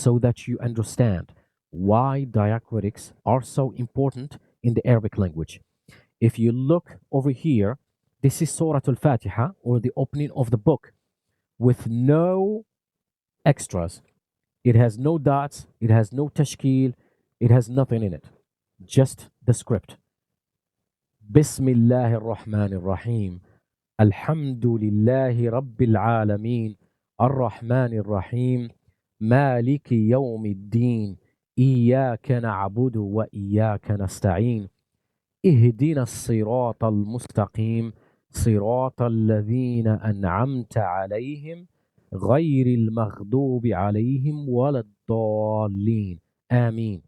so that you understand why diacritics are so important in the Arabic language. If you look over here, this is Surah Al-Fatiha, or the opening of the book, with no extras. It has no dots, it has no tashkil, it has nothing in it, just the script. Bismillah ar-Rahman ar-Rahim. Alhamdulillahi Rabbil Alameen. Ar-Rahman ar-Rahim. Maliki yawmiddin. إياك نعبد وإياك نستعين اهدنا الصراط المستقيم صراط الذين أنعمت عليهم غير المغضوب عليهم ولا الضالين آمين.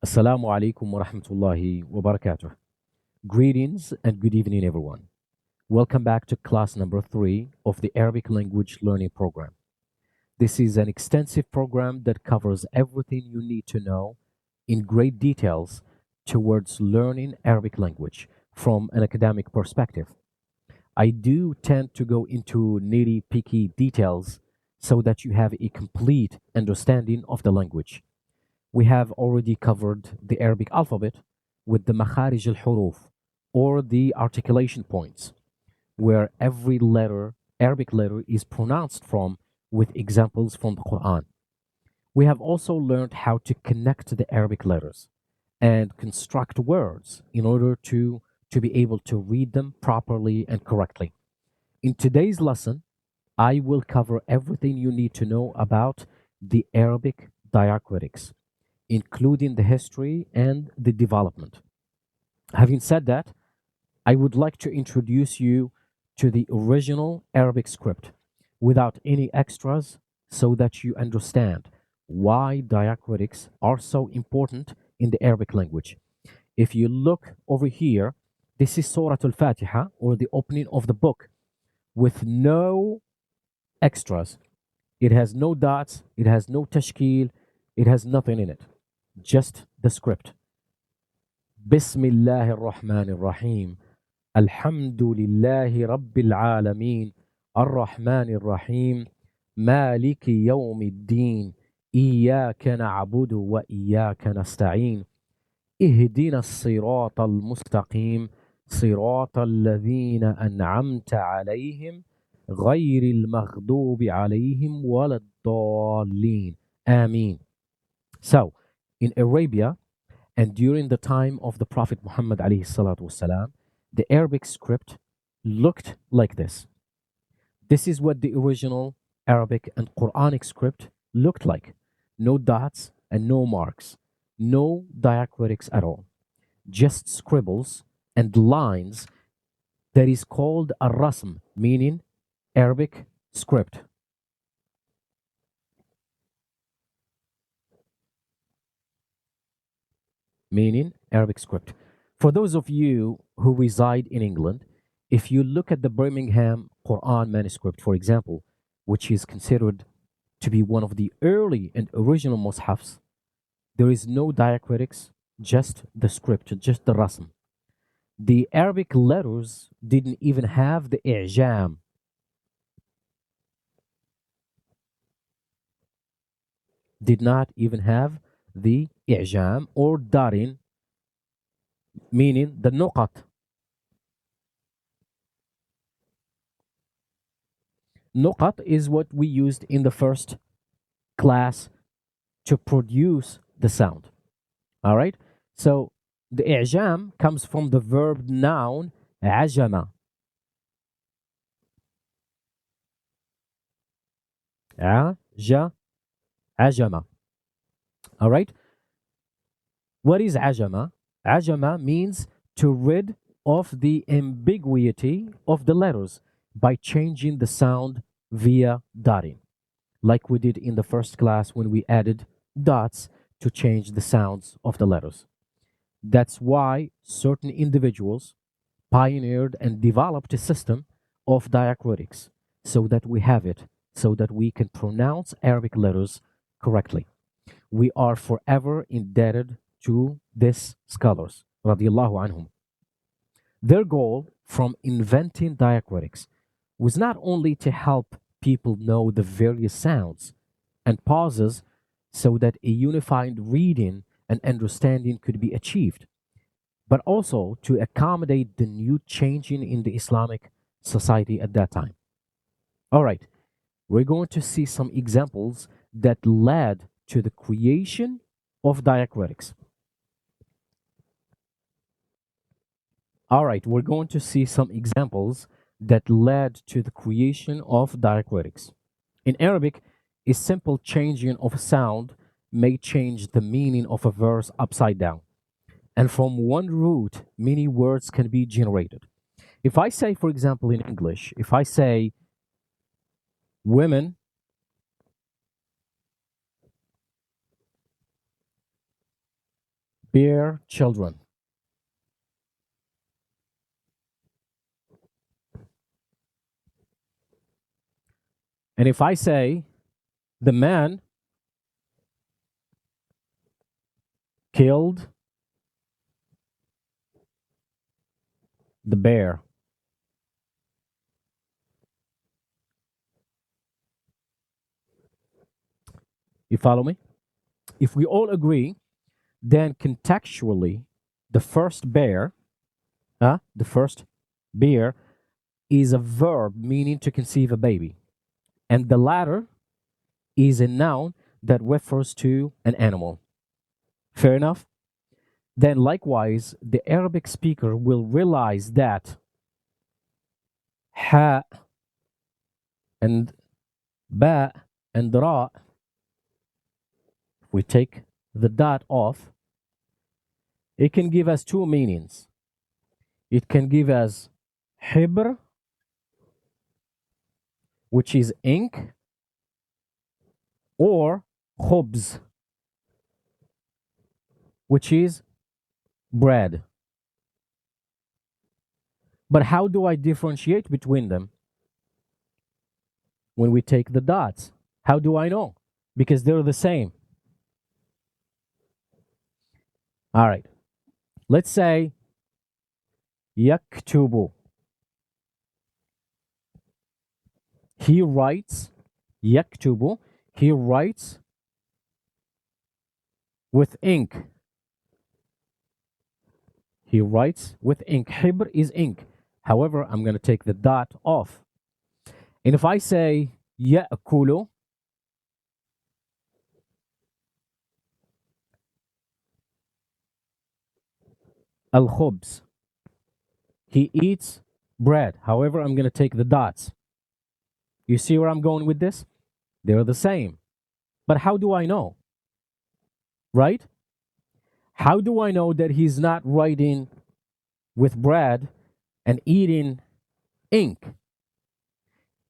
Assalamu Alaikum wa rahmatullahi wa barakatuh. Greetings and good evening, everyone. Welcome back to class number 3 of the Arabic language learning program. This is an extensive program that covers everything you need to know in great details towards learning Arabic language from an academic perspective. I do tend to go into nitty-picky details so that you have a complete understanding of the language. We have already covered the Arabic alphabet with the makharij al-huruf, or the articulation points, where every letter, Arabic letter, is pronounced from, with examples from the Quran. We have also learned how to connect the Arabic letters and construct words in order to be able to read them properly and correctly. In today's lesson, I will cover everything you need to know about the Arabic diacritics, including the history and the development. Having said that, I would like to introduce you to the original Arabic script without any extras so that you understand why diacritics are so important in the Arabic language. If you look over here, this is Surah Al-Fatiha, or the opening of the book, with no extras. It has no dots, it has no tashkil, it has nothing in it, just the script. Bismillah ar-Rahman ar-Rahim. Alhamdulillahi Rabbil Alameen. Ar-Rahman ar-Rahim. Maliki yawmiddin. إياك نعبد وإياك نستعين اهدنا الصراط المستقيم صراط الذين أنعمت عليهم غير المغضوب عليهم ولا الضالين آمين. So, in Arabia, and during the time of the Prophet Muhammad alayhi salatu wasalam, the Arabic script looked like this. This is what the original Arabic and Quranic script looked like. No dots and no marks, no diacritics at all, just scribbles and lines that is called a rasm, meaning Arabic script. Meaning Arabic script. For those of you who reside in England, if you look at the Birmingham Quran manuscript, for example, which is considered to be one of the early and original mushafs, there is no diacritics, just the script, just the rasm. The Arabic letters didn't even have the i'jam. Did not even have the i'jam or dotting, meaning the nuqat. Nuqat is what we used in the first class to produce the sound. All right? So the i'jam comes from the verb noun ajama. Ajama. All right? What is ajama? Ajama means to rid of the ambiguity of the letters by changing the sound via dotting, like we did in the first class when we added dots to change the sounds of the letters. That's why certain individuals pioneered and developed a system of diacritics so that we have it, so that we can pronounce Arabic letters correctly. We are forever indebted to these scholars radiallahu anhum. Their goal from inventing diacritics was not only to help people know the various sounds and pauses so that a unified reading and understanding could be achieved, but also to accommodate the new changing in the Islamic society at that time. All right, we're going to see some examples that led to the creation of diacritics. All right, we're going to see some examples that led to the creation of diacritics. In Arabic, a simple changing of a sound may change the meaning of a verse upside down. And from one root, many words can be generated. If I say, for example, in English, if I say women bear children, and if I say the man killed the bear, you follow me? If we all agree, then contextually, the first bear, the first bear is a verb meaning to conceive a baby, and the latter is a noun that refers to an animal. Fair enough? Then likewise, the Arabic speaker will realize that ha and ba and ra, we take the dot off, it can give us two meanings. It can give us hibr, which is ink, or khubz, which is bread. But how do I differentiate between them when we take the dots? How do I know? Because they're the same. All right. Let's say yaktubu. He writes, yaktubu, he writes with ink. He writes with ink. Hibr is ink. However, I'm going to take the dot off. And if I say ya'kulu, al-khubz, he eats bread. However, I'm going to take the dots. You see where I'm going with this? They're the same. But how do I know? Right? How do I know that he's not writing with bread and eating ink?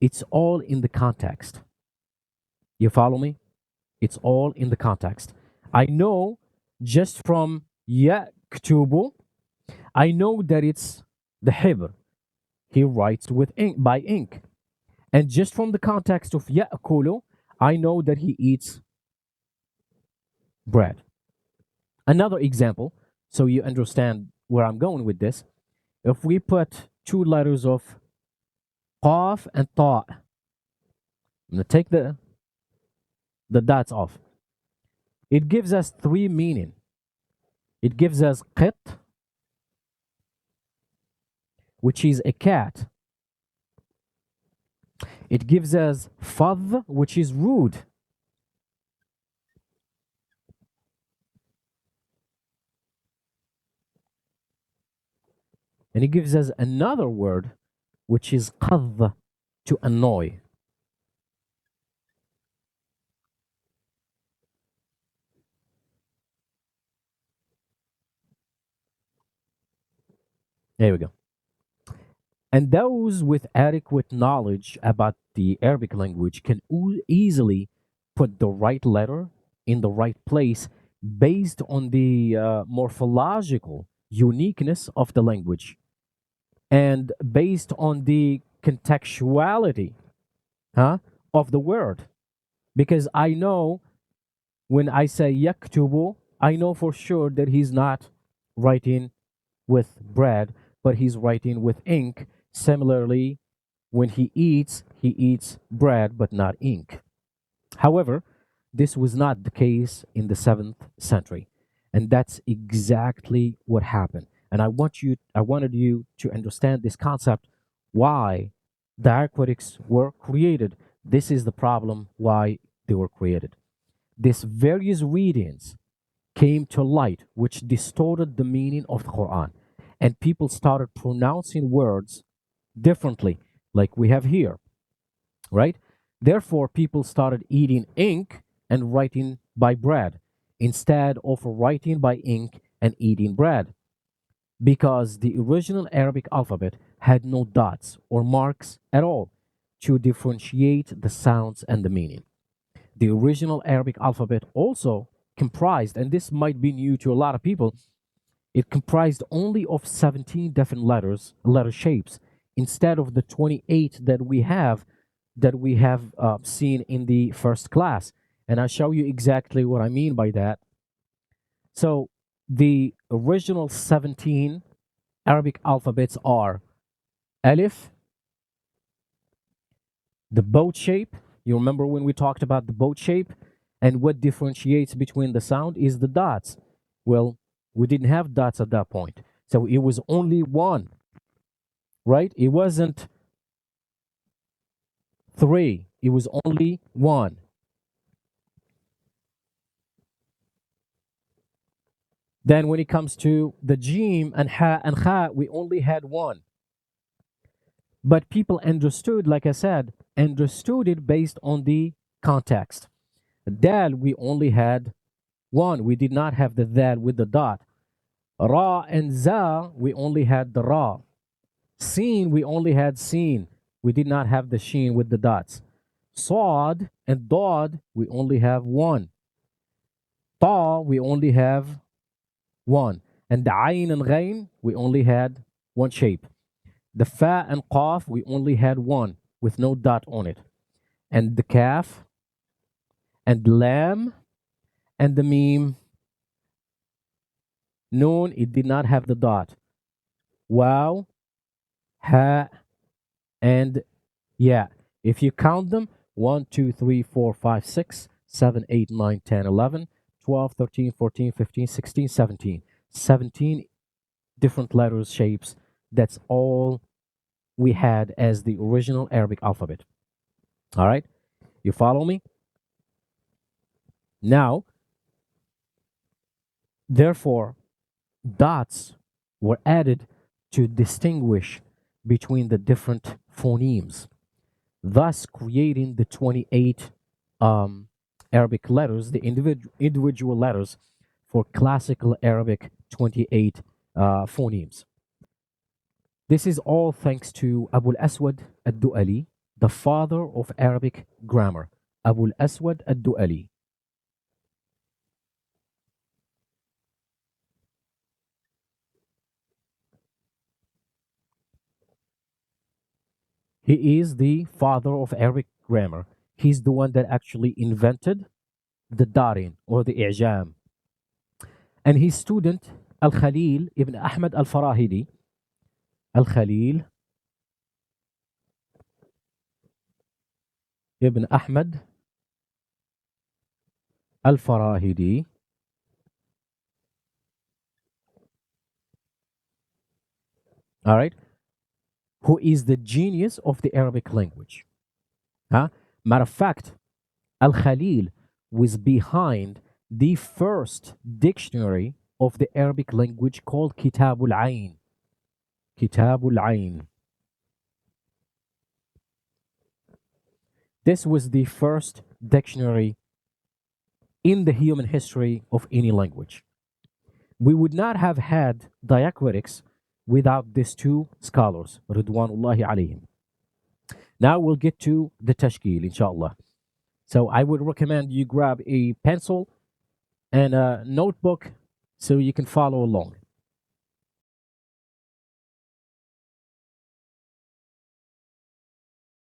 It's all in the context. You follow me? It's all in the context. I know just from yaktubu, I know that it's the hibr. He writes with ink, by ink. And just from the context of ya'kulu, I know that he eats bread. Another example, so you understand where I'm going with this. If we put two letters of qaf and ta, I'm going to take the dots off. It gives us three meaning. It gives us qit, which is a cat. It gives us fadh, which is rude. And it gives us another word, which is qadh, to annoy. There we go. And those with adequate knowledge about the Arabic language can easily put the right letter in the right place based on the morphological uniqueness of the language and based on the contextuality of the word. Because I know when I say yaktubu, I know for sure that he's not writing with bread, but he's writing with ink. Similarly, when he eats bread but not ink. However, this was not the case in the 7th century. And that's exactly what happened. And I wanted you to understand this concept, why diacritics were created. This is the problem why they were created. These various readings came to light which distorted the meaning of the Quran. And people started pronouncing words differently, like we have here, right? Therefore, people started eating ink and writing by bread instead of writing by ink and eating bread, because the original Arabic alphabet had no dots or marks at all to differentiate the sounds and the meaning. The original Arabic alphabet also comprised, and this might be new to a lot of people, it comprised only of 17 different letter shapes, instead of the 28 that we have seen in the first class. And I'll show you exactly what I mean by that. So the original 17 Arabic alphabets are Alif, the boat shape. You remember when we talked about the boat shape? And what differentiates between the sound is the dots. Well, we didn't have dots at that point. So it was only one, right? It wasn't three, it was only one. Then when it comes to the Jim and Ha and Kha, we only had one. But people understood, like I said, understood it based on the context. Dal, we only had one. We did not have the dal with the dot. Ra and Za, we only had the Ra. Seen, we only had seen. We did not have the sheen with the dots. Sawd and Dod, we only have one. Ta, we only have one. And the Ayn and Ghain, we only had one shape. The Fa and Qaf, we only had one with no dot on it. And the Kaf and Lam and the Mim, Noon, it did not have the dot. Wow, Ha, and Ya. If you count them, 1, 2, 3, 4, 5, 6, 7, 8, 9, 10, 11, 12, 13, 14, 15, 16, 17. 17 different letters, shapes. That's all we had as the original Arabic alphabet. All right? You follow me? Now, therefore, dots were added to distinguish between the different phonemes, thus creating the 28 Arabic letters, the individual letters for classical Arabic 28 phonemes. This is all thanks to Abu al-Aswad al-Du'ali, the father of Arabic grammar. Abu al-Aswad al-Du'ali. He is the father of Arabic grammar. He's the one that actually invented the dotting or the i'jam. And his student, Al-Khalil ibn Ahmad al-Farahidi, Al-Khalil ibn Ahmad al-Farahidi, all right, who is the genius of the Arabic language. Huh? Matter of fact, Al-Khalil was behind the first dictionary of the Arabic language called Kitabul Ain. Kitabul Ain. This was the first dictionary in the human history of any language. We would not have had diacritics without these two scholars, Ridwanullahi alayhim. Now we'll get to the tashkil, inshallah. So I would recommend you grab a pencil and a notebook so you can follow along.